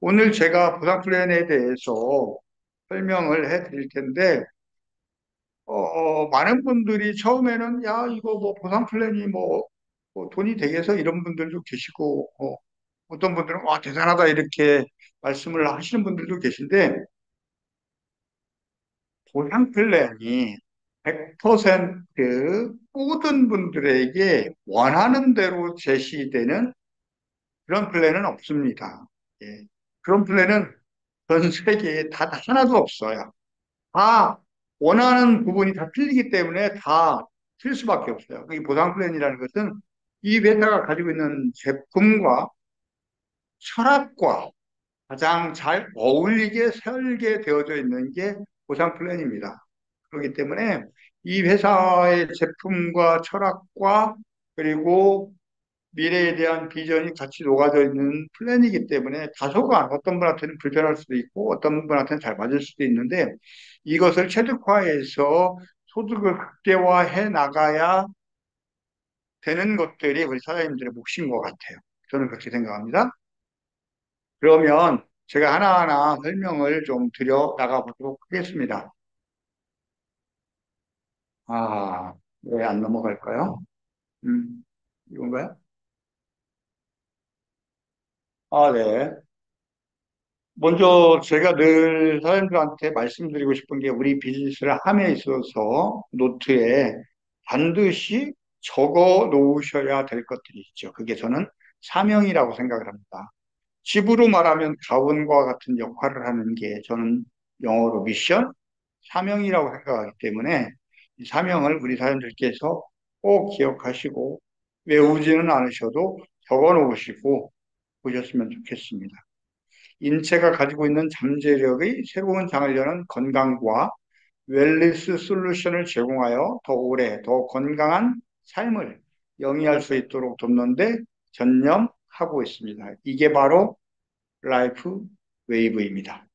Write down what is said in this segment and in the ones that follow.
오늘 제가 보상 플랜에 대해서 설명을 해 드릴 텐데, 많은 분들이 처음에는, 야, 이거 뭐 보상 플랜이 뭐 돈이 되겠어? 이런 분들도 계시고, 어떤 분들은, 와, 대단하다, 이렇게 말씀을 하시는 분들도 계신데, 보상 플랜이 100% 모든 분들에게 원하는 대로 제시되는 그런 플랜은 없습니다. 예. 그런 플랜은 전 세계에 단 하나도 없어요. 다 원하는 부분이 다 틀리기 때문에 다 틀 수밖에 없어요. 이 보상 플랜이라는 것은 이 회사가 가지고 있는 제품과 철학과 가장 잘 어울리게 설계되어져 있는 게 보상 플랜입니다. 그렇기 때문에 이 회사의 제품과 철학과 그리고 미래에 대한 비전이 같이 녹아져 있는 플랜이기 때문에 다소간 어떤 분한테는 불편할 수도 있고 어떤 분한테는 잘 맞을 수도 있는데 이것을 최적화해서 소득을 극대화해 나가야 되는 것들이 우리 사장님들의 몫인 것 같아요. 저는 그렇게 생각합니다. 그러면 제가 하나하나 설명을 좀 드려 나가보도록 하겠습니다. 왜 안 넘어갈까요? 이건가요? 네. 먼저 제가 늘 사람들한테 말씀드리고 싶은 게 우리 비즈니스를 함에 있어서 노트에 반드시 적어 놓으셔야 될 것들이 있죠. 그게 저는 사명이라고 생각을 합니다. 집으로 말하면 가문과 같은 역할을 하는 게 저는 영어로 미션, 사명이라고 생각하기 때문에 이 사명을 우리 사람들께서 꼭 기억하시고 외우지는 않으셔도 적어 놓으시고 보셨으면 좋겠습니다. 인체가 가지고 있는 잠재력의 새로운 장을 여는 건강과 웰리스 솔루션을 제공하여 더 오래, 더 건강한 삶을 영위할 수 있도록 돕는 데 전념하고 있습니다. 이게 바로 라이프 웨이브입니다.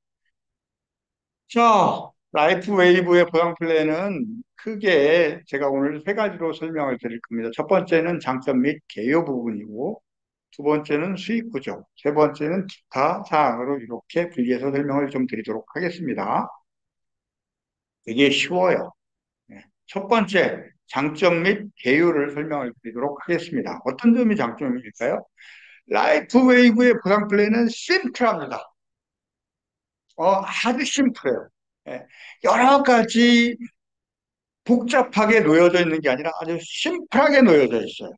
자, 라이프 웨이브의 보상 플랜은 크게 제가 오늘 세 가지로 설명을 드릴 겁니다. 첫 번째는 장점 및 개요 부분이고, 두 번째는 수익 구조, 세 번째는 기타 사항으로 이렇게 분리해서 설명을 좀 드리도록 하겠습니다. 되게 쉬워요. 네. 첫 번째, 장점 및 개요를 설명을 드리도록 하겠습니다. 어떤 점이 장점일까요? 라이프 웨이브의 보상 플랜은 심플합니다. 아주 심플해요. 예. 여러 가지 복잡하게 놓여져 있는 게 아니라 아주 심플하게 놓여져 있어요.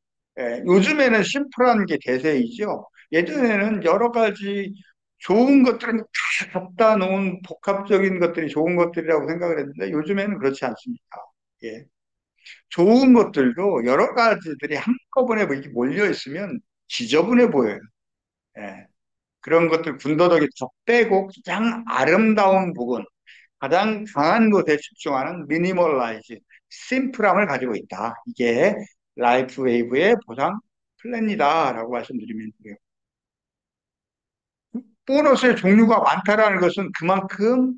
요즘에는 심플한 게 대세이죠. 예전에는 여러 가지 좋은 것들은 다 갖다 놓은 복합적인 것들이 좋은 것들이라고 생각을 했는데 요즘에는 그렇지 않습니다. 예. 좋은 것들도 여러 가지들이 한꺼번에 이렇게 몰려 있으면 지저분해 보여요. 예. 그런 것들 군더더기 더 빼고 가장 아름다운 부분, 가장 강한 것에 집중하는 미니멀라이즈, 심플함을 가지고 있다. 이게 라이프 웨이브의 보상 플랜이다라고 말씀드리면 돼요. 보너스의 종류가 많다라는 것은 그만큼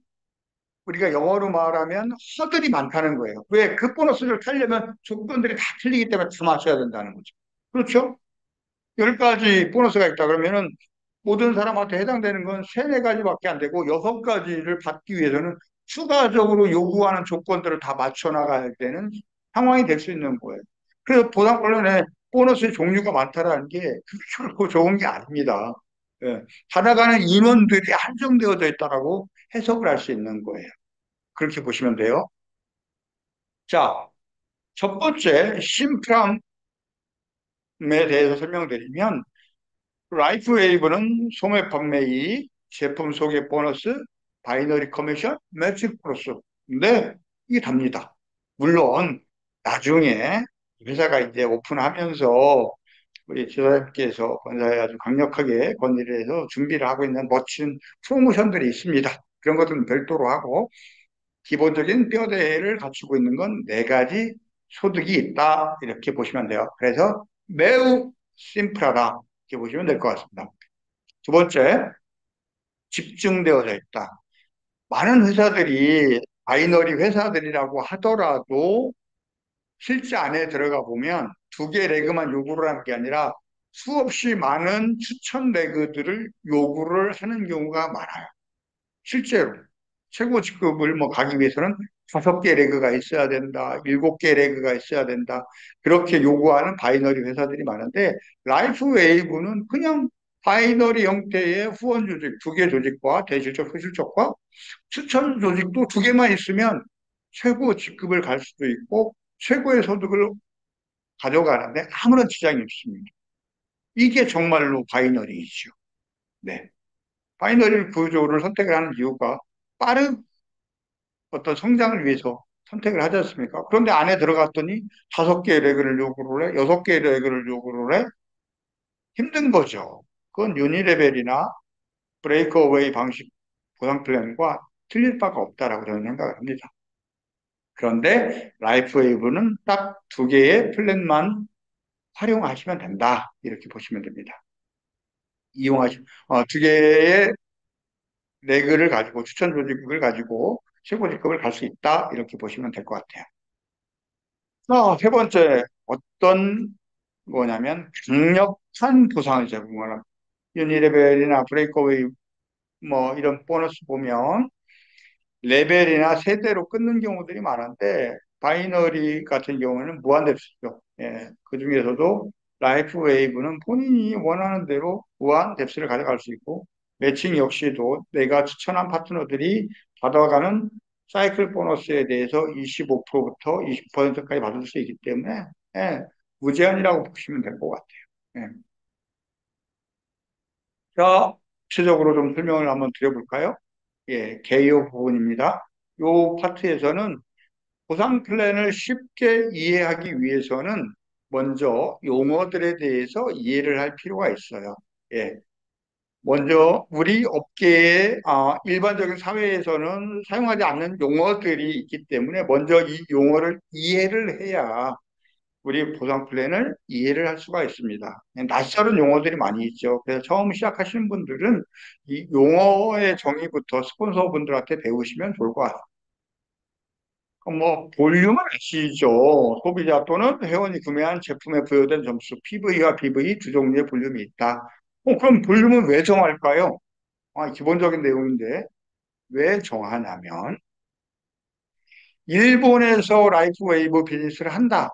우리가 영어로 말하면 허들이 많다는 거예요. 왜? 그 보너스를 타려면 조건들이 다 틀리기 때문에 다 맞춰야 된다는 거죠. 그렇죠? 10가지 보너스가 있다 그러면은 모든 사람한테 해당되는 건 세네 가지밖에 안 되고 6가지를 받기 위해서는 추가적으로 요구하는 조건들을 다 맞춰 나가야 되는 상황이 될 수 있는 거예요. 그래서 보상권론에 보너스의 종류가 많다라는 게 결코 좋은 게 아닙니다. 예. 받아가는 인원들이 한정되어져 있다라고 해석을 할 수 있는 거예요. 그렇게 보시면 돼요. 자, 첫 번째 심플함에 대해서 설명드리면 라이프 웨이브는 소매 판매이익, 제품 소개 보너스, 바이너리 커미션, 매칭 플러스. 근데 이게 답니다. 물론 나중에 회사가 이제 오픈하면서 우리 지사님께서 본사에 아주 강력하게 건의를 해서 준비를 하고 있는 멋진 프로모션들이 있습니다. 그런 것들은 별도로 하고 기본적인 뼈대를 갖추고 있는 건 네 가지 소득이 있다. 이렇게 보시면 돼요. 그래서 매우 심플하다. 이렇게 보시면 될 것 같습니다. 두 번째, 집중되어져 있다. 많은 회사들이 바이너리 회사들이라고 하더라도 실제 안에 들어가 보면 두 개 레그만 요구를 하는 게 아니라 수없이 많은 추천 레그들을 요구를 하는 경우가 많아요. 실제로 최고 직급을 뭐 가기 위해서는 5개 레그가 있어야 된다, 7개 레그가 있어야 된다, 그렇게 요구하는 바이너리 회사들이 많은데, 라이프 웨이브는 그냥 바이너리 형태의 후원 조직, 2개 조직과 대실적, 소실적과 추천 조직도 2개만 있으면 최고 직급을 갈 수도 있고 최고의 소득을 가져가는데 아무런 지장이 없습니다. 이게 정말로 바이너리이죠. 네. 바이너리 구조를 선택을 하는 이유가 빠른 어떤 성장을 위해서 선택을 하지 않습니까? 그런데 안에 들어갔더니 5개의 레그를 요구를 해, 6개의 레그를 요구를 해. 힘든 거죠. 그건 유니레벨이나 브레이크어웨이 방식 보상 플랜과 틀릴 바가 없다라고 저는 생각을 합니다. 그런데 라이프 웨이브는 딱 2개의 플랜만 활용하시면 된다. 이렇게 보시면 됩니다. 두 개의 레그를 가지고, 추천 조직을 가지고 최고 직급을 갈 수 있다. 이렇게 보시면 될 것 같아요. 세 번째, 어떤 거냐면, 강력한 보상을 제공하는 유니레벨이나 브레이크어웨이 뭐 이런 보너스 보면 레벨이나 세대로 끊는 경우들이 많은데 바이너리 같은 경우는 무한 뎁스죠. 예, 그 중에서도 라이프 웨이브는 본인이 원하는 대로 무한 뎁스를 가져갈 수 있고 매칭 역시도 내가 추천한 파트너들이 받아가는 사이클 보너스에 대해서 25%부터 20%까지 받을 수 있기 때문에 예, 무제한이라고 보시면 될 것 같아요. 예. 자, 구체적으로 좀 설명을 한번 드려볼까요? 예, 개요 부분입니다. 요 파트에서는 보상 플랜을 쉽게 이해하기 위해서는 먼저 용어들에 대해서 이해를 할 필요가 있어요. 예. 먼저 우리 업계의 일반적인 사회에서는 사용하지 않는 용어들이 있기 때문에 먼저 이 용어를 이해를 해야 우리 보상 플랜을 이해를 할 수가 있습니다. 낯설은 용어들이 많이 있죠. 그래서 처음 시작하시는 분들은 이 용어의 정의부터 스폰서분들한테 배우시면 좋을 것 같아요. 뭐 볼륨은 아시죠? 소비자 또는 회원이 구매한 제품에 부여된 점수, PV와 BV 2종류의 볼륨이 있다. 그럼 볼륨은 왜 정할까요? 기본적인 내용인데 왜 정하냐면 일본에서 라이프 웨이브 비즈니스를 한다.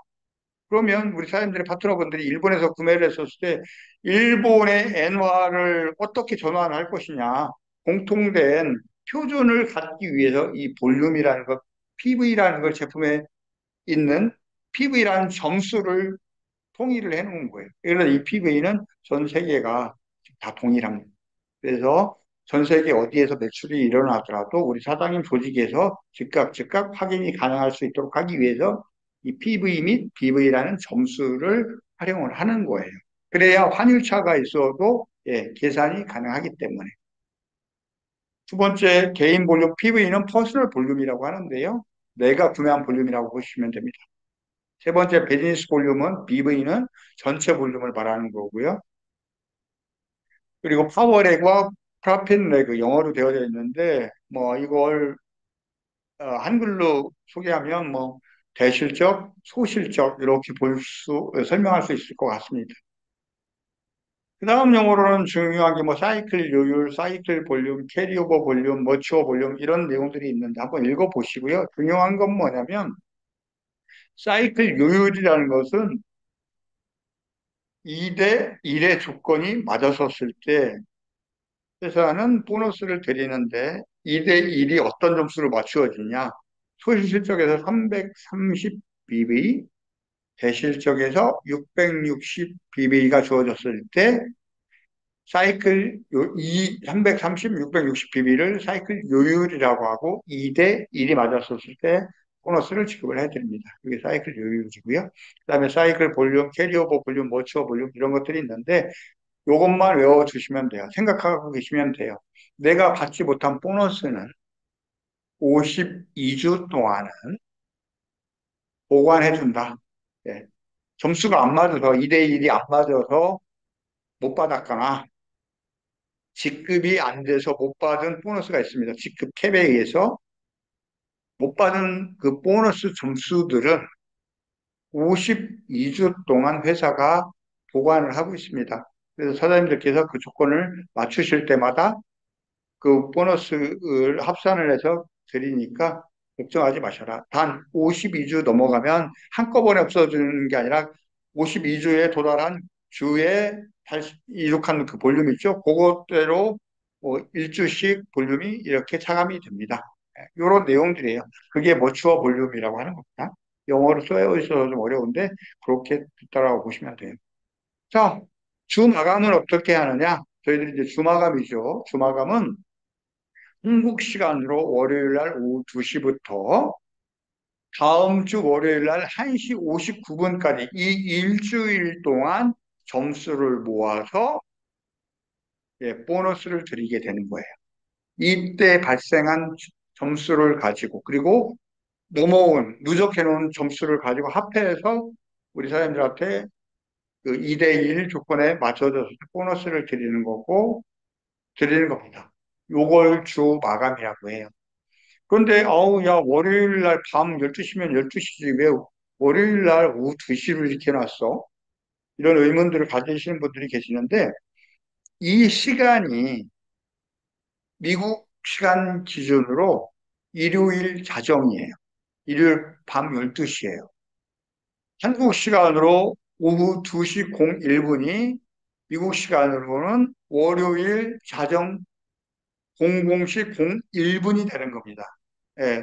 그러면 우리 사장님들의 파트너분들이 일본에서 구매를 했었을 때 일본의 엔화를 어떻게 전환할 것이냐 공통된 표준을 갖기 위해서 이 볼륨이라는 것, PV라는 걸 제품에 있는 PV라는 점수를 통일을 해놓은 거예요. 그래서 이 PV는 전 세계가 다 동일합니다. 그래서 전 세계 어디에서 매출이 일어나더라도 우리 사장님 조직에서 즉각 확인이 가능할 수 있도록 하기 위해서 이 PV 및 BV라는 점수를 활용을 하는 거예요. 그래야 환율차가 있어도 예, 계산이 가능하기 때문에. 두 번째 개인 볼륨 PV는 퍼스널 볼륨이라고 하는데요. 내가 구매한 볼륨이라고 보시면 됩니다. 세 번째 비즈니스 볼륨은 BV는 전체 볼륨을 말하는 거고요. 그리고 파워렉과 프라핏 레그 영어로 되어져 있는데 뭐 이걸 한글로 소개하면 뭐 대실적, 소실적 이렇게 설명할 수 있을 것 같습니다. 그 다음 용어로는 중요한 게 뭐 사이클 요율, 사이클 볼륨, 캐리오버 볼륨, 머추어 볼륨 이런 내용들이 있는데 한번 읽어보시고요. 중요한 건 뭐냐면 사이클 요율이라는 것은 2대 1의 조건이 맞아섰을 때 회사는 보너스를 드리는데 2대 1이 어떤 점수로 맞추어지냐? 소실적에서 330bp, 대실적에서 660bp가 주어졌을 때 사이클 330, 660bp를 사이클 요율이라고 하고 2대 1이 맞았었을 때 보너스를 지급을 해드립니다. 이게 사이클 요율이고요. 그다음에 사이클 볼륨, 캐리오버 볼륨, 머추어 볼륨 이런 것들이 있는데 이것만 외워주시면 돼요. 생각하고 계시면 돼요. 내가 받지 못한 보너스는 52주 동안은 보관해준다. 예. 점수가 안 맞아서 2대 1이 안 맞아서 못 받았거나 직급이 안 돼서 못 받은 보너스가 있습니다. 직급 캡에 의해서 못 받은 그 보너스 점수들은 52주 동안 회사가 보관을 하고 있습니다. 그래서 사장님들께서 그 조건을 맞추실 때마다 그 보너스를 합산을 해서 드리니까 걱정하지 마셔라. 단 52주 넘어가면 한꺼번에 없어지는 게 아니라 52주에 도달한 주에 이룩한 그 볼륨 있죠? 그것대로 뭐 1주씩 볼륨이 이렇게 차감이 됩니다. 이런 내용들이에요. 그게 머추어 볼륨이라고 하는 겁니다. 영어로 쓰여 있어서 좀 어려운데 그렇게 듣다라고 보시면 돼요. 자, 주 마감은 어떻게 하느냐? 저희들이 이제 주 마감이죠. 주 마감은 한국 시간으로 월요일 날 오후 2시부터 다음 주 월요일 날 1시 59분까지 이 일주일 동안 점수를 모아서 보너스를 드리게 되는 거예요. 이때 발생한 점수를 가지고 그리고 넘어온 누적해 놓은 점수를 가지고 합해서 우리 사람들한테 그 2대1 조건에 맞춰져서 보너스를 드리는 거고 드리는 겁니다. 요걸 주 마감이라고 해요. 그런데 아우 야 월요일 날 밤 12시면 12시지 왜 월요일 날 오후 2시로 이렇게 놨어? 이런 의문들을 가지시는 분들이 계시는데 이 시간이 미국 시간 기준으로 일요일 자정이에요. 일요일 밤 12시예요. 한국 시간으로 오후 2시 01분이 미국 시간으로는 월요일 자정 00시 01분이 되는 겁니다.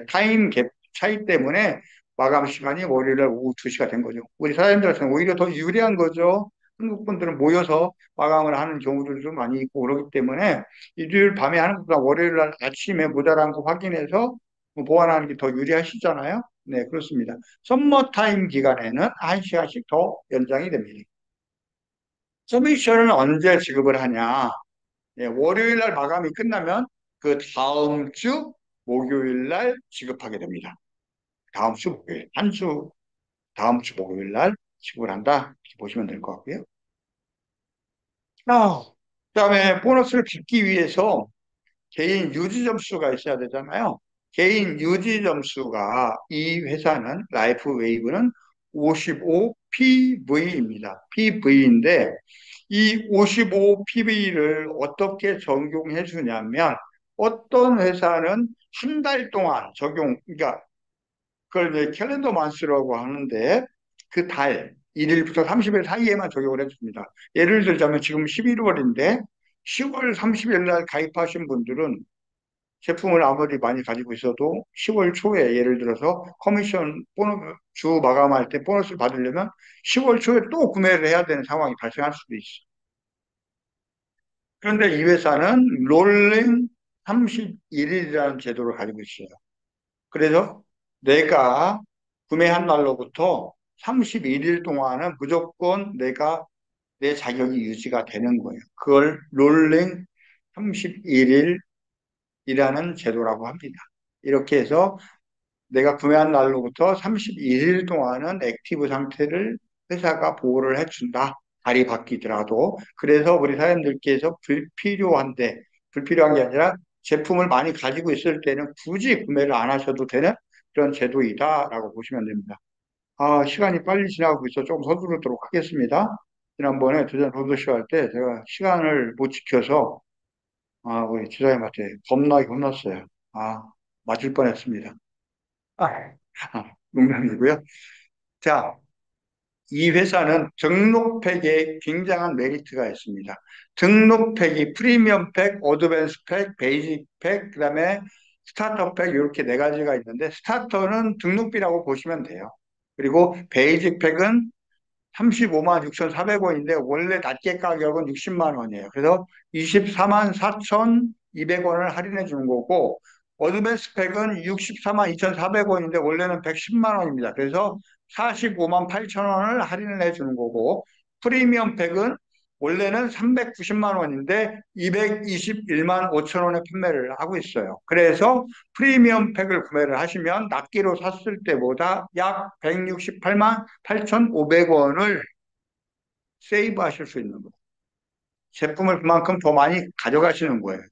타임 갭 차이 때문에 마감 시간이 월요일 날 오후 2시가 된 거죠. 우리 사람들한테는 오히려 더 유리한 거죠. 한국 분들은 모여서 마감을 하는 경우들도 많이 있고 그러기 때문에 일요일 밤에 하는 것보다 월요일 날 아침에 모자란 거 확인해서 보완하는 게 더 유리하시잖아요. 네, 그렇습니다. 썸머 타임 기간에는 1시간씩 더 연장이 됩니다. 서미션은 언제 지급을 하냐? 월요일 날 마감이 끝나면 그 다음 주 목요일 날 지급하게 됩니다. 다음 주 목요일, 한 주, 다음 주 목요일 날 지급을 한다. 이렇게 보시면 될 것 같고요. 그다음에 보너스를 받기 위해서 개인 유지 점수가 있어야 되잖아요. 개인 유지 점수가 이 회사는 라이프 웨이브는 55PV입니다. PV인데 이 55PV를 어떻게 적용해 주냐면 어떤 회사는 한 달 동안 그러니까 그걸 이제 캘린더 만스라고 하는데 그 달 1일부터 30일 사이에만 적용을 해줍니다. 예를 들자면 지금 11월인데 10월 30일 날 가입하신 분들은 제품을 아무리 많이 가지고 있어도 10월 초에 예를 들어서 커미션 주 마감할 때 보너스를 받으려면 10월 초에 또 구매를 해야 되는 상황이 발생할 수도 있어요. 그런데 이 회사는 롤링 31일이라는 제도를 가지고 있어요. 그래서 내가 구매한 날로부터 31일 동안은 무조건 내 자격이 유지가 되는 거예요. 그걸 롤링 31일이라는 제도라고 합니다. 이렇게 해서 내가 구매한 날로부터 31일 동안은 액티브 상태를 회사가 보호를 해준다. 달이 바뀌더라도. 그래서 우리 사람들께서 불필요한 게 아니라 제품을 많이 가지고 있을 때는 굳이 구매를 안 하셔도 되는 그런 제도이다라고 보시면 됩니다. 시간이 빨리 지나고 있어 좀 서두르도록 하겠습니다. 지난번에 두잔 로드쇼 할 때 제가 시간을 못 지켜서 우리 지사님한테 겁나게 혼났어요. 맞을 뻔했습니다. 아, 농담이고요. 자, 이 회사는 등록팩에 굉장한 메리트가 있습니다. 등록팩이 프리미엄 팩, 어드밴스 팩, 베이직 팩, 그다음에 스타터 팩 이렇게 네 가지가 있는데 스타터는 등록비라고 보시면 돼요. 그리고 베이직 팩은 35만 6,400원인데 원래 낱개 가격은 60만 원이에요. 그래서 24만 4,200원을 할인해 주는 거고 어드밴스 팩은 64만 2,400원인데 원래는 110만 원입니다. 그래서 45만 8천 원을 할인을 해 주는 거고 프리미엄 팩은 원래는 390만 원인데 221만 5천 원에 판매를 하고 있어요. 그래서 프리미엄 팩을 구매를 하시면 낱개로 샀을 때보다 약 168만 8,500원을 세이브 하실 수 있는 거예요. 제품을 그만큼 더 많이 가져가시는 거예요.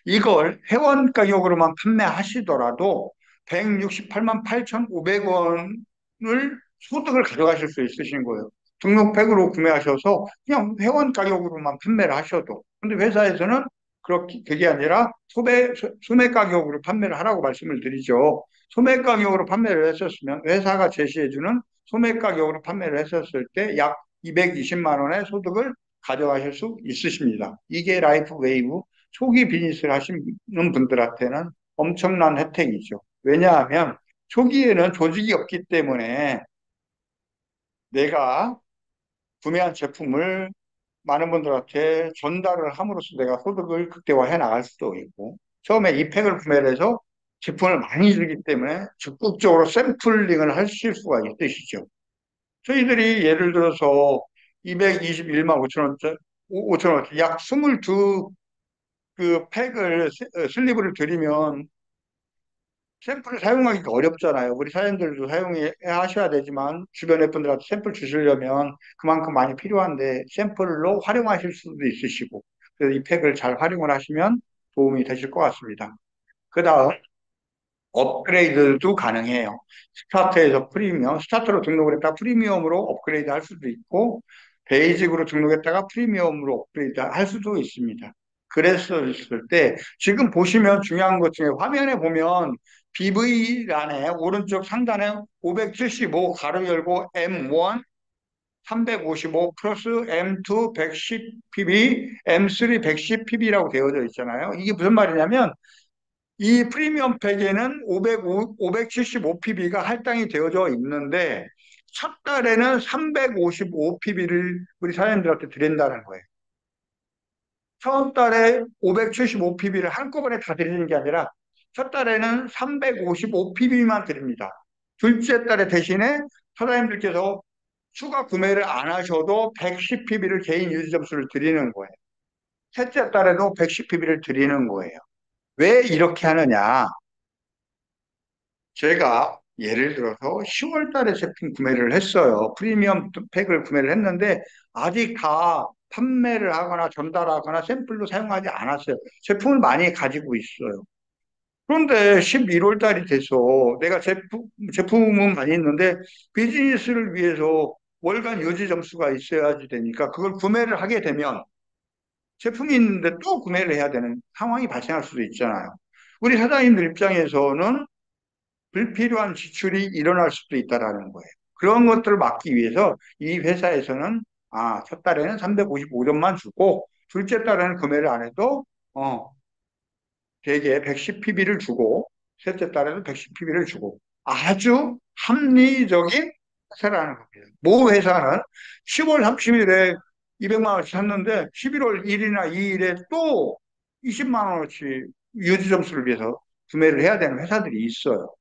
이걸 회원 가격으로만 판매하시더라도 168만 8,500원을 소득을 가져가실 수 있으신 거예요. 등록팩으로 구매하셔서 그냥 회원 가격으로만 판매를 하셔도. 근데 회사에서는 그게 아니라 소매 가격으로 판매를 하라고 말씀을 드리죠. 소매 가격으로 판매를 했었으면 회사가 제시해주는 소매 가격으로 판매를 했었을 때 약 220만 원의 소득을 가져가실 수 있으십니다. 이게 라이프 웨이브 초기 비즈니스를 하시는 분들한테는 엄청난 혜택이죠. 왜냐하면 초기에는 조직이 없기 때문에 내가 구매한 제품을 많은 분들한테 전달을 함으로써 내가 소득을 극대화해 나갈 수도 있고, 처음에 이 팩을 구매를 해서 제품을 많이 주기 때문에 적극적으로 샘플링을 하실 수가 있으시죠. 저희들이 예를 들어서 221만 5천 원짜리, 5천 원짜리 약 22 그 팩을, 슬리브를 드리면 샘플을 사용하기가 어렵잖아요. 우리 사장님들도 사용해 하셔야 되지만 주변의 분들한테 샘플 주시려면 그만큼 많이 필요한데 샘플로 활용하실 수도 있으시고, 그래서 이 팩을 잘 활용을 하시면 도움이 되실 것 같습니다. 그 다음 업그레이드도 가능해요. 스타트에서 프리미엄, 스타트로 등록을 했다가 프리미엄으로 업그레이드 할 수도 있고, 베이직으로 등록했다가 프리미엄으로 업그레이드 할 수도 있습니다. 그랬을 때, 지금 보시면 중요한 것 중에 화면에 보면 BV란에 오른쪽 상단에 575 가로 열고 M1 355 플러스 M2 110pb, M3 110pb라고 되어져 있잖아요. 이게 무슨 말이냐면 이 프리미엄 팩에는 575pb가 할당이 되어져 있는데 첫 달에는 355pb를 우리 사장님들한테 드린다는 거예요. 처음 달에 575pb를 한꺼번에 다 드리는 게 아니라 첫 달에는 355pb만 드립니다. 둘째 달에 대신에 사장님들께서 추가 구매를 안 하셔도 110pb를 개인 유지 점수를 드리는 거예요. 셋째 달에도 110pb를 드리는 거예요. 왜 이렇게 하느냐? 제가 예를 들어서 10월 달에 제품 구매를 했어요. 프리미엄 팩을 구매를 했는데 아직 다 판매를 하거나 전달하거나 샘플로 사용하지 않았어요. 제품을 많이 가지고 있어요. 그런데 11월 달이 돼서 내가 제품은 많이 있는데 비즈니스를 위해서 월간 유지 점수가 있어야지 되니까 그걸 구매를 하게 되면 제품이 있는데 또 구매를 해야 되는 상황이 발생할 수도 있잖아요. 우리 사장님들 입장에서는 불필요한 지출이 일어날 수도 있다라는 거예요. 그런 것들을 막기 위해서 이 회사에서는 첫 달에는 355점만 주고 둘째 달에는 구매를 안 해도 대개 110pb를 주고 셋째 달에도 110pb를 주고 아주 합리적인 회사라는 겁니다. 모 회사는 10월 30일에 200만 원씩 샀는데 11월 1일이나 2일에 또 20만 원어치 유지 점수를 위해서 구매를 해야 되는 회사들이 있어요.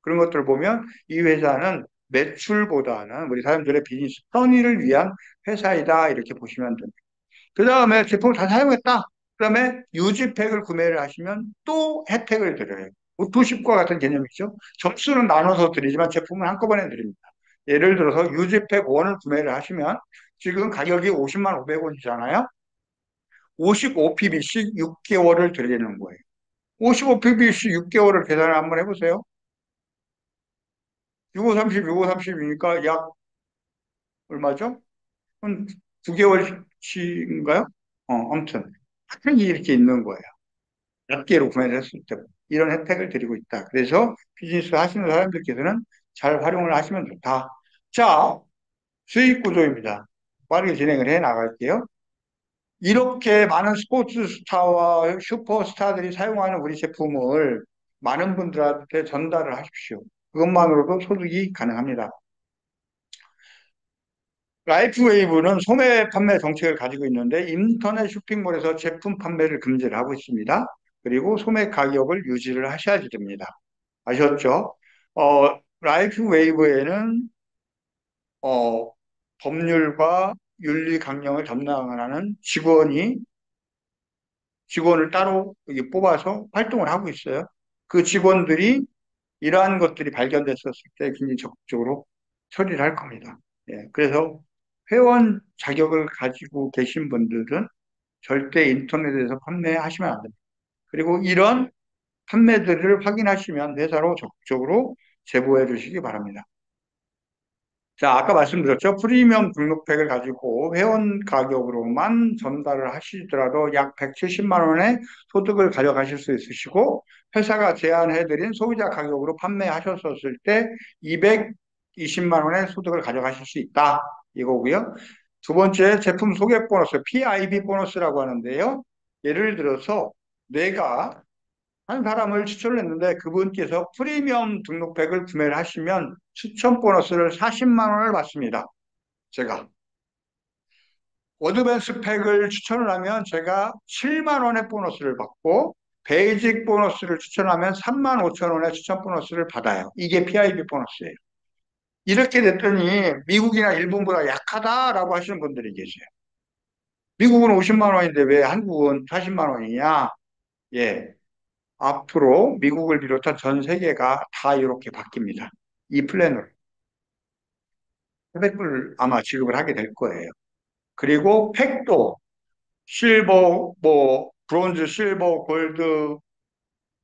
그런 것들을 보면 이 회사는 매출보다는 우리 사람들의 비즈니스 편의를 위한 회사이다 이렇게 보시면 됩니다. 그 다음에 제품을 다 사용했다. 그 다음에 유지팩을 구매를 하시면 또 혜택을 드려요. 도십과 같은 개념이죠. 점수는 나눠서 드리지만 제품은 한꺼번에 드립니다. 예를 들어서 유지팩 1을 구매를 하시면 지금 가격이 50만 500원이잖아요. 55pb씩 6개월을 드리는 거예요. 55pb씩 6개월을 계산을 한번 해보세요. 6530, 6530이니까 약 얼마죠? 한 9개월치인가요? 아무튼 혜택이 이렇게 있는 거예요. 몇 개로 구매를 했을 때 이런 혜택을 드리고 있다. 그래서 비즈니스 하시는 사람들께서는 잘 활용을 하시면 좋다. 자, 수익 구조입니다. 빠르게 진행을 해 나갈게요. 이렇게 많은 스포츠 스타와 슈퍼스타들이 사용하는 우리 제품을 많은 분들한테 전달을 하십시오. 그것만으로도 소득이 가능합니다. 라이프웨이브는 소매 판매 정책을 가지고 있는데 인터넷 쇼핑몰에서 제품 판매를 금지를 하고 있습니다. 그리고 소매 가격을 유지를 하셔야 됩니다. 아셨죠? 라이프웨이브에는 어, 법률과 윤리 강령을 담당하는 직원을 따로 여기 뽑아서 활동을 하고 있어요. 그 직원들이 이러한 것들이 발견됐었을 때 굉장히 적극적으로 처리를 할 겁니다. 예, 그래서 회원 자격을 가지고 계신 분들은 절대 인터넷에서 판매하시면 안 됩니다. 그리고 이런 판매들을 확인하시면 회사로 적극적으로 제보해 주시기 바랍니다. 자, 아까 말씀드렸죠. 프리미엄 등록팩을 가지고 회원 가격으로만 전달을 하시더라도 약 170만 원의 소득을 가져가실 수 있으시고, 회사가 제안해드린 소비자 가격으로 판매하셨었을 때 220만 원의 소득을 가져가실 수 있다. 이거고요. 두 번째, 제품 소개 보너스, PIB 보너스라고 하는데요. 예를 들어서 내가 한 사람을 추천을 했는데 그분께서 프리미엄 등록팩을 구매를 하시면 추천 보너스를 40만 원을 받습니다. 제가. 어드밴스 팩을 추천을 하면 제가 7만 원의 보너스를 받고 베이직 보너스를 추천하면 3만 5천 원의 추천 보너스를 받아요. 이게 PIB 보너스예요. 이렇게 됐더니 미국이나 일본보다 약하다라고 하시는 분들이 계세요. 미국은 50만 원인데 왜 한국은 40만 원이냐? 예. 앞으로 미국을 비롯한 전 세계가 다 이렇게 바뀝니다. 이 플랜으로. 800불 아마 지급을 하게 될 거예요. 그리고 팩도 실버, 뭐, 브론즈, 실버, 골드,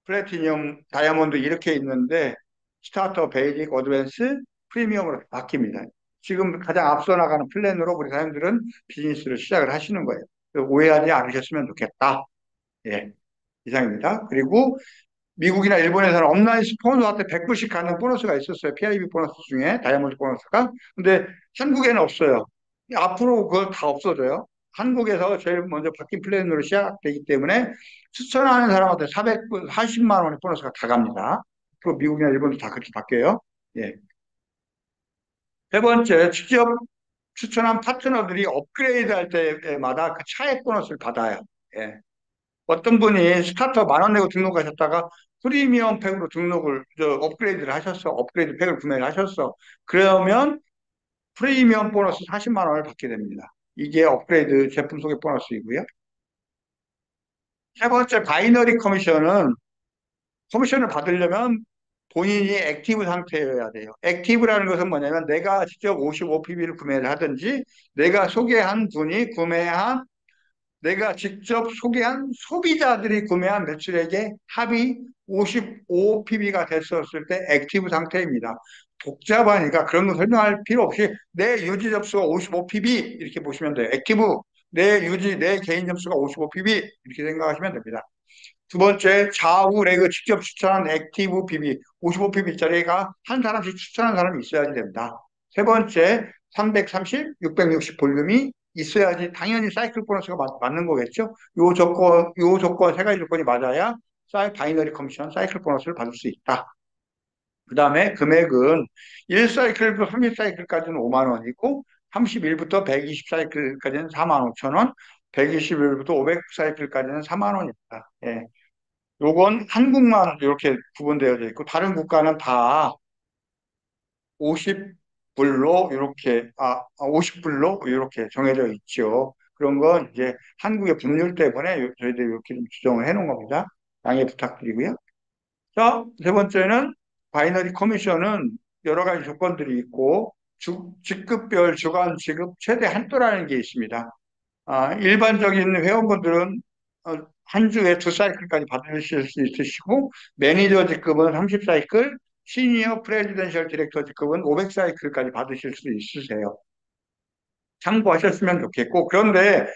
플래티넘, 다이아몬드 이렇게 있는데 스타터, 베이직, 어드밴스, 프리미엄으로 바뀝니다. 지금 가장 앞서 나가는 플랜으로 우리 사람들은 비즈니스를 시작을 하시는 거예요. 오해하지 않으셨으면 좋겠다. 예, 이상입니다. 그리고 미국이나 일본에서는 온라인 스폰서한테 100불씩 가는 보너스가 있었어요. PIB 보너스 중에 다이아몬드 보너스가. 근데 한국에는 없어요. 앞으로 그거 다 없어져요. 한국에서 제일 먼저 바뀐 플랜으로 시작되기 때문에 추천하는 사람한테 400불, 40만 원의 보너스가 다 갑니다. 그 미국이나 일본도 다 그렇게 바뀌어요. 예. 세 번째, 직접 추천한 파트너들이 업그레이드 할 때마다 그 차액 보너스를 받아요. 예. 어떤 분이 스타터 10,000원 내고 등록하셨다가 프리미엄 팩으로 업그레이드를 하셨어. 업그레이드 팩을 구매를 하셨어. 그러면 프리미엄 보너스 40만 원을 받게 됩니다. 이게 업그레이드 제품 소개 보너스이고요. 세 번째, 바이너리 커미션을 받으려면 본인이 액티브 상태여야 돼요. 액티브라는 것은 뭐냐면 내가 직접 55PB를 구매를 하든지 내가 직접 소개한 소비자들이 구매한 매출액의 합이 55PB가 됐었을 때 액티브 상태입니다. 복잡하니까 그런 거 설명할 필요 없이 내 유지 접수가 55PB 이렇게 보시면 돼요. 액티브, 내 개인 접수가 55PB 이렇게 생각하시면 됩니다. 두 번째, 좌우 레그 직접 추천한 액티브 PB, 55PB짜리가 한 사람씩 추천한 사람이 있어야지 됩니다. 세 번째, 330, 660 볼륨이 있어야지 당연히 사이클 보너스가 맞는 거겠죠. 요 조건, 세 가지 조건이 맞아야 바이너리 커미션, 사이클 보너스를 받을 수 있다. 그 다음에 금액은 1사이클부터 30사이클까지는 5만 원이고, 31부터 120사이클까지는 4만 5천 원, 121부터 500사이클까지는 4만 원입니다. 예. 요건 한국만 이렇게 구분되어져 있고 다른 국가는 다 50불로 이렇게 50불로 이렇게 정해져 있죠. 그런 건 이제 한국의 법률 때문에 저희들이 이렇게 좀 지정을 해 놓은 겁니다. 양해 부탁드리고요. 자, 세 번째는 바이너리 커미션은 여러 가지 조건들이 있고 직급별 주간 지급 최대 한도라는 게 있습니다. 일반적인 회원분들은 한 주에 2사이클까지 받으실 수 있으시고, 매니저 직급은 30사이클, 시니어 프레지던셜 디렉터 직급은 500사이클까지 받으실 수 있으세요. 참고하셨으면 좋겠고, 그런데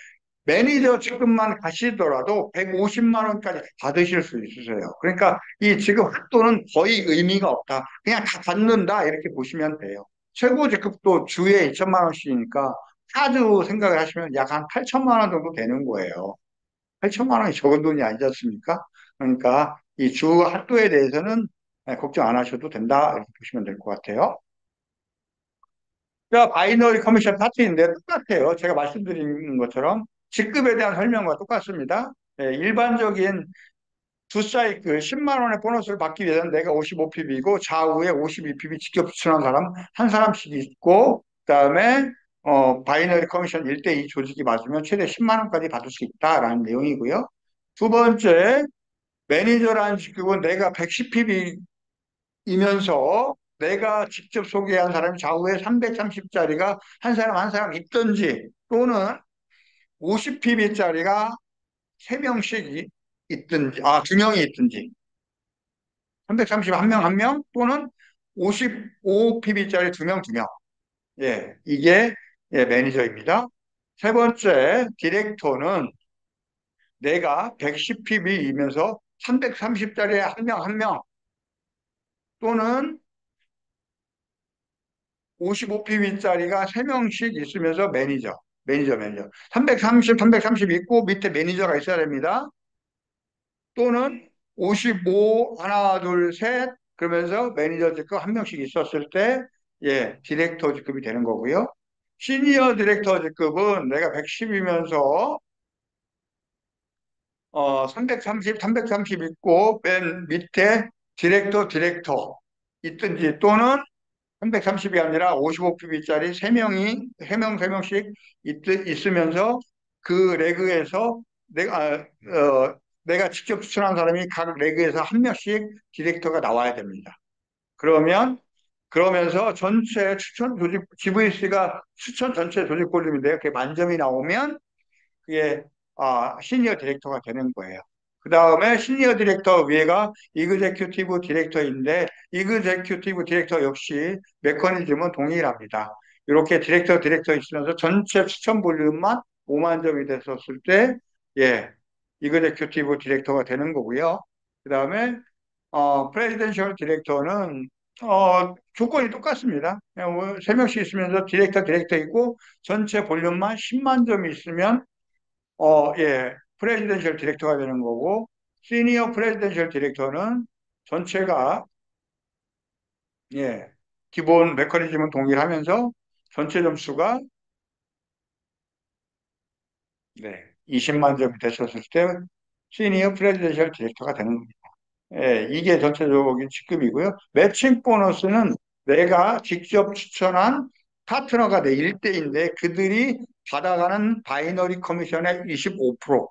매니저 직급만 가시더라도 150만 원까지 받으실 수 있으세요. 그러니까 이 지급 한도는 거의 의미가 없다. 그냥 다 받는다. 이렇게 보시면 돼요. 최고 직급도 주에 2천만 원씩이니까 4주 생각을 하시면 약 한 8천만 원 정도 되는 거예요. 8천만 원이 적은 돈이 아니지 않습니까? 그러니까 이 주 한도에 대해서는 걱정 안 하셔도 된다. 이렇게 보시면 될 것 같아요. 자, 바이너리 커미션 파트인데 똑같아요. 제가 말씀드린 것처럼 직급에 대한 설명과 똑같습니다. 일반적인 두 사이클 10만 원의 보너스를 받기 위해서는 내가 55PB이고 좌우에 52PB 직접 추천한 사람 한 사람씩 있고 그다음에 바이너리 커미션 1대2 조직이 맞으면 최대 10만 원까지 받을 수 있다라는 내용이고요. 두 번째, 매니저라는 직급은 내가 110PB이면서 내가 직접 소개한 사람이 좌우에 330짜리가 한 사람 한 사람 있든지 또는 50PB짜리가 3명씩 있든지, 2명이 있든지, 330 한 명 한 명 또는 55PB짜리 2명 2명. 예, 이게 예, 매니저입니다. 세 번째, 디렉터는 내가 110pb이면서 330짜리에 한 명 한 명 또는 55pb짜리가 3명씩 있으면서 매니저. 330 있고 밑에 매니저가 있어야 됩니다. 또는 55, 하나, 둘, 셋, 그러면서 매니저 직급 한 명씩 있었을 때, 예, 디렉터 직급이 되는 거고요. 시니어 디렉터 직급은 내가 110이면서 330 있고 맨 밑에 디렉터 있든지 또는 330이 아니라 55pb짜리 3명이 3명씩 있으면서 그 레그에서 내가 직접 추천한 사람이 각 레그에서 한 명씩 디렉터가 나와야 됩니다. 그러면 그러면서 전체 추천 조직 GVC가 추천 전체 조직 볼륨인데요. 그게 만점이 나오면 그게 시니어 디렉터가 되는 거예요. 그 다음에 시니어 디렉터 위에가 이그제큐티브 디렉터인데 이그제큐티브 디렉터 역시 메커니즘은 동일합니다. 이렇게 디렉터 있으면서 전체 추천 볼륨만 5만 점이 됐었을 때 예, 이그제큐티브 디렉터가 되는 거고요. 그 다음에 프레지던셜 디렉터는 조건이 똑같습니다. 그냥 뭐 3명씩 있으면서 디렉터 있고 전체 볼륨만 10만 점이 있으면 예, 프레지던셜 디렉터가 되는 거고, 시니어 프레지던셜 디렉터는 전체가, 예, 기본 메커니즘은 동일하면서 전체 점수가, 네, 20만 점이 됐었을 때, 시니어 프레지던셜 디렉터가 되는 겁니다. 예, 이게 전체적인 직급이고요. 매칭 보너스는 내가 직접 추천한 파트너가 내 일대인데 그들이 받아가는 바이너리 커미션의 25%,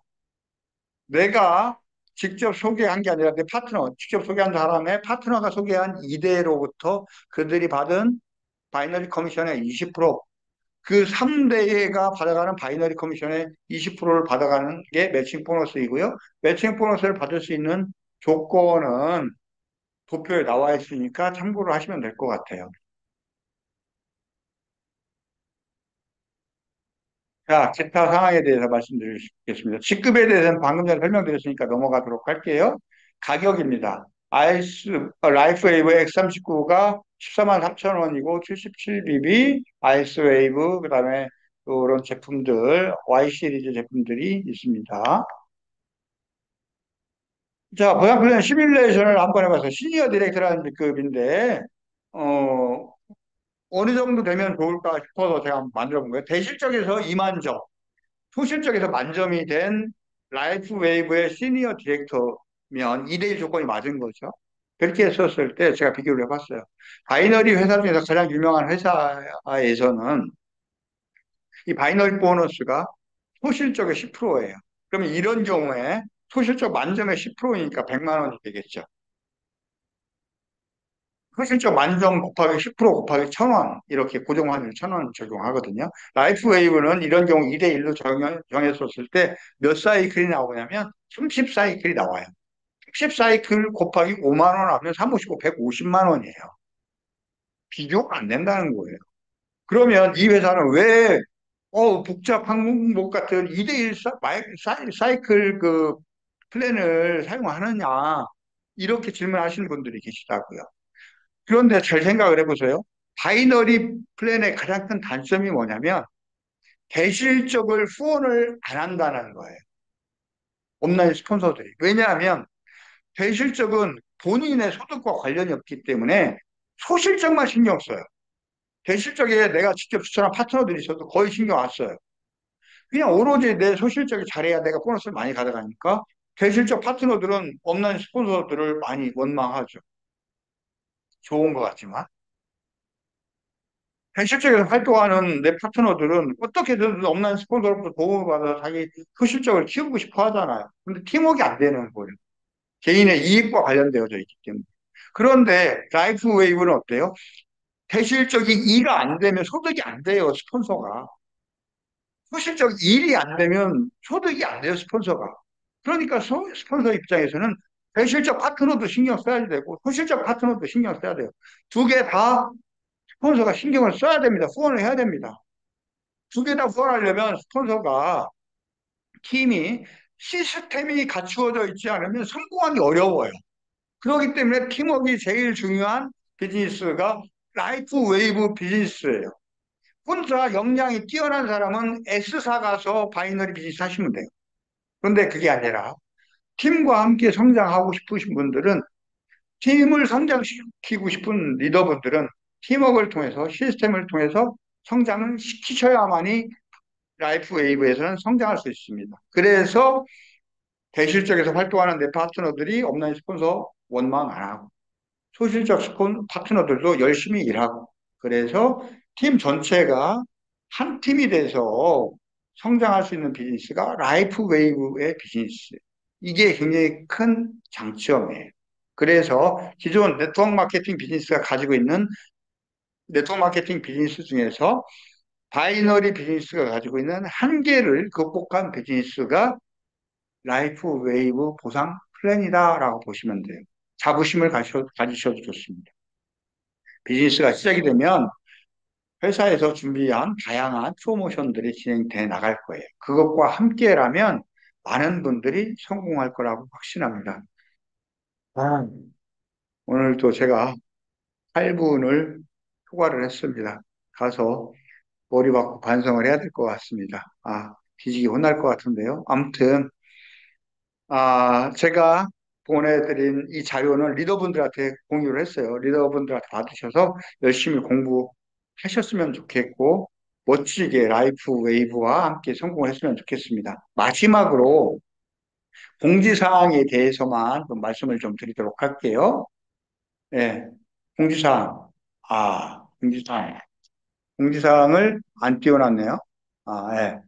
내가 직접 소개한 게 아니라 내 파트너, 직접 소개한 사람의 파트너가 소개한 이대로부터 그들이 받은 바이너리 커미션의 20%, 그 3대가 받아가는 바이너리 커미션의 20%를 받아가는 게 매칭 보너스이고요. 매칭 보너스를 받을 수 있는 조건은 도표에 나와 있으니까 참고를 하시면 될 것 같아요. 자, 기타 상황에 대해서 말씀드리겠습니다. 직급에 대해서는 방금 전에 설명드렸으니까 넘어가도록 할게요. 가격입니다. 라이프 웨이브 X39가 14만 3천 원이고 77BB, 아이스 웨이브, 그 다음에 이런 제품들, Y 시리즈 제품들이 있습니다. 자, 보상플랜 시뮬레이션을 한번 해봐서 시니어 디렉터라는 직급인데, 어, 어느 정도 되면 좋을까 싶어서 제가 한번 만들어 본 거예요. 대실적에서 2만 점. 소실적에서 만점이 된 라이프 웨이브의 시니어 디렉터면 2대1 조건이 맞은 거죠. 그렇게 했었을 때 제가 비교를 해봤어요. 바이너리 회사 중에서 가장 유명한 회사에서는 이 바이너리 보너스가 소실적의 10%예요. 그러면 이런 경우에 소실적 만점의 10%니까 100만 원이 되겠죠. 소실적 만점 곱하기 10% 곱하기 1,000원 이렇게 고정환율 1,000원 적용하거든요. 라이프 웨이브는 이런 경우 2대1로 정했었을 때 몇 사이클이 나오냐면 30 사이클이 나와요. 30 사이클 곱하기 5만 원 하면 355, 150만 원이에요. 비교가 안 된다는 거예요. 그러면 이 회사는 왜 복잡 항목 같은 2대1 사이클 그 플랜을 사용하느냐 이렇게 질문하시는 분들이 계시다고요. 그런데 잘 생각을 해보세요. 바이너리 플랜의 가장 큰 단점이 뭐냐면 대실적을 후원을 안 한다는 거예요. 온라인 스폰서들이. 왜냐하면 대실적은 본인의 소득과 관련이 없기 때문에 소실적만 신경 써요. 대실적에 내가 직접 추천한 파트너들이 있어도 거의 신경 안 써요. 그냥 오로지 내 소실적이 잘해야 내가 보너스를 많이 가져가니까 대실적 파트너들은 온라인 스폰서들을 많이 원망하죠. 좋은 것 같지만. 현실적으로 활동하는 내 파트너들은 어떻게든 온라인 스폰서로부터 도움을 받아서 자기 그 실적을 키우고 싶어 하잖아요. 근데 팀워크가 안 되는 거예요. 개인의 이익과 관련되어져 있기 때문에. 그런데 라이프 웨이브는 어때요? 대실적인 일가 안 되면 소득이 안 돼요, 스폰서가. 소실적 일이 안 되면 소득이 안 돼요, 스폰서가. 그러니까 스폰서 입장에서는 대실적 파트너도 신경 써야 되고, 소실적 파트너도 신경 써야 돼요. 두 개 다 스폰서가 신경을 써야 됩니다. 후원을 해야 됩니다. 두 개 다 후원하려면 스폰서가 팀이 시스템이 갖추어져 있지 않으면 성공하기 어려워요. 그렇기 때문에 팀워크가 제일 중요한 비즈니스가 라이프 웨이브 비즈니스예요. 혼자 역량이 뛰어난 사람은 S사 가서 바이너리 비즈니스 하시면 돼요. 그런데 그게 아니라 팀과 함께 성장하고 싶으신 분들은 팀을 성장시키고 싶은 리더분들은 팀워크를 통해서 시스템을 통해서 성장을 시키셔야만이 라이프 웨이브에서는 성장할 수 있습니다. 그래서 대실적에서 활동하는 내 파트너들이 업라인 스폰서 원망 안 하고 소실적 파트너들도 열심히 일하고 그래서 팀 전체가 한 팀이 돼서 성장할 수 있는 비즈니스가 라이프 웨이브의 비즈니스. 이게 굉장히 큰 장점이에요. 그래서 기존 네트워크 마케팅 비즈니스가 가지고 있는 네트워크 마케팅 비즈니스 중에서 바이너리 비즈니스가 가지고 있는 한계를 극복한 비즈니스가 라이프 웨이브 보상 플랜이다라고 보시면 돼요. 자부심을 가지셔도 좋습니다. 비즈니스가 시작이 되면 회사에서 준비한 다양한 프로모션들이 진행돼 나갈 거예요. 그것과 함께라면 많은 분들이 성공할 거라고 확신합니다. 아, 오늘도 제가 8분을 초과를 했습니다. 가서 머리 받고 반성을 해야 될 것 같습니다. 뒤지게 혼날 것 같은데요. 아무튼, 제가 보내드린 이 자료는 리더분들한테 공유를 했어요. 리더분들한테 받으셔서 열심히 공부하셨으면 좋겠고, 멋지게 라이프 웨이브와 함께 성공했으면 좋겠습니다. 마지막으로 공지사항에 대해서만 좀 말씀을 좀 드리도록 할게요. 예, 공지사항. 공지사항. 공지사항을 안 띄워놨네요. 예.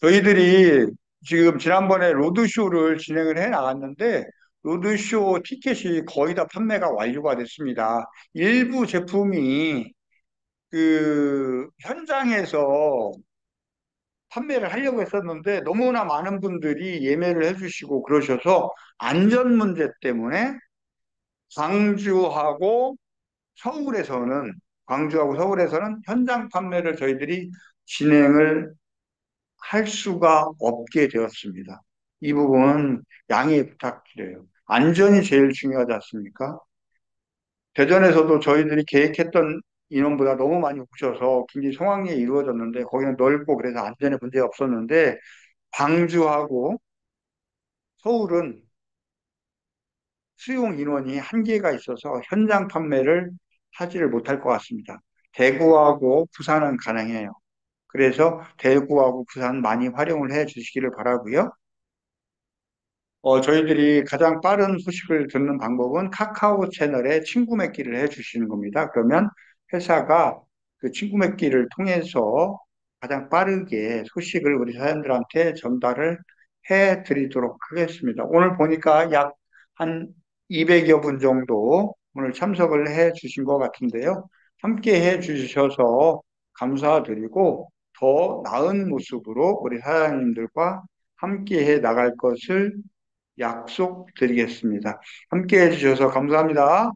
저희들이 지금 지난번에 로드쇼를 진행을 해 나갔는데, 로드쇼 티켓이 거의 다 판매가 완료가 됐습니다. 일부 제품이 그 현장에서 판매를 하려고 했었는데, 너무나 많은 분들이 예매를 해주시고 그러셔서 안전 문제 때문에 광주하고 서울에서는, 광주하고 서울에서는 현장 판매를 저희들이 진행을 할 수가 없게 되었습니다. 이 부분 양해 부탁드려요. 안전이 제일 중요하지 않습니까? 대전에서도 저희들이 계획했던 인원보다 너무 많이 오셔서 굉장히 성황리에 이루어졌는데 거기는 넓고 그래서 안전에 문제가 없었는데 광주하고 서울은 수용 인원이 한계가 있어서 현장 판매를 하지를 못할 것 같습니다. 대구하고 부산은 가능해요. 그래서 대구하고 부산 많이 활용을 해 주시기를 바라고요. 저희들이 가장 빠른 소식을 듣는 방법은 카카오 채널에 친구 맺기를 해 주시는 겁니다. 그러면 회사가 그 친구 맺기를 통해서 가장 빠르게 소식을 우리 사람들한테 전달을 해 드리도록 하겠습니다. 오늘 보니까 약 한 200여 분 정도 오늘 참석을 해 주신 것 같은데요. 함께 해 주셔서 감사드리고 더 나은 모습으로 우리 사장님들과 함께 해 나갈 것을 약속드리겠습니다. 함께 해주셔서 감사합니다.